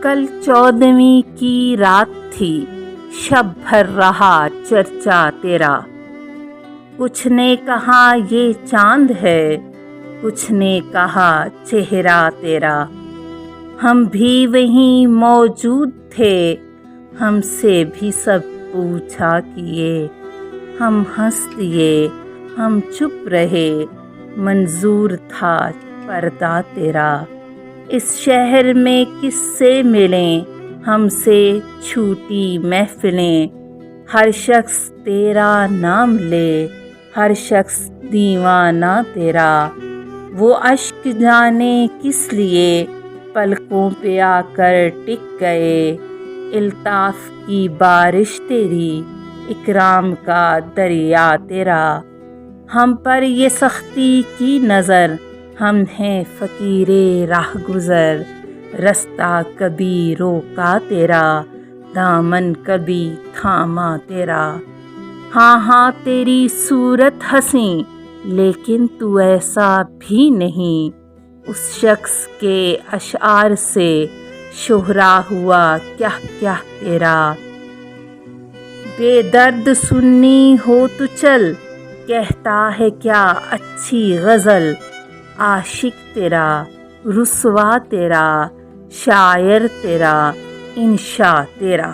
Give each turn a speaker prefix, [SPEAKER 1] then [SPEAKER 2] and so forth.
[SPEAKER 1] کل 14ویں کی رات تھی، شب بھر رہا چرچا تیرا۔ کچھ نے کہا یہ چاند ہے، کچھ نے کہا چہرہ تیرا۔ ہم بھی وہیں موجود تھے، ہم سے بھی سب پوچھا کیے۔ ہم ہنس دیے، ہم چپ رہے، منظور تھا پردہ تیرا۔ اس شہر میں کس سے ملیں، ہم سے چھوٹی محفلیں۔ ہر شخص تیرا نام لے، ہر شخص دیوانہ تیرا۔ وہ اشک جانے کس لیے پلکوں پہ آ کر ٹک گئے۔ الطاف کی بارش تیری، اکرام کا دریا تیرا۔ ہم پر یہ سختی کی نظر، ہم ہیں فقیر راہ گزر۔ رستہ کبھی روکا تیرا، دامن کبھی تھاما تیرا۔ ہاں ہاں تیری صورت حسین، لیکن تو ایسا بھی نہیں۔ اس شخص کے اشعار سے شہرا ہوا کیا کیا تیرا۔ بے درد سننی ہو تو چل، کہتا ہے کیا اچھی غزل۔ عاشق تیرا، رسوا تیرا، شاعر تیرا، انشا تیرا۔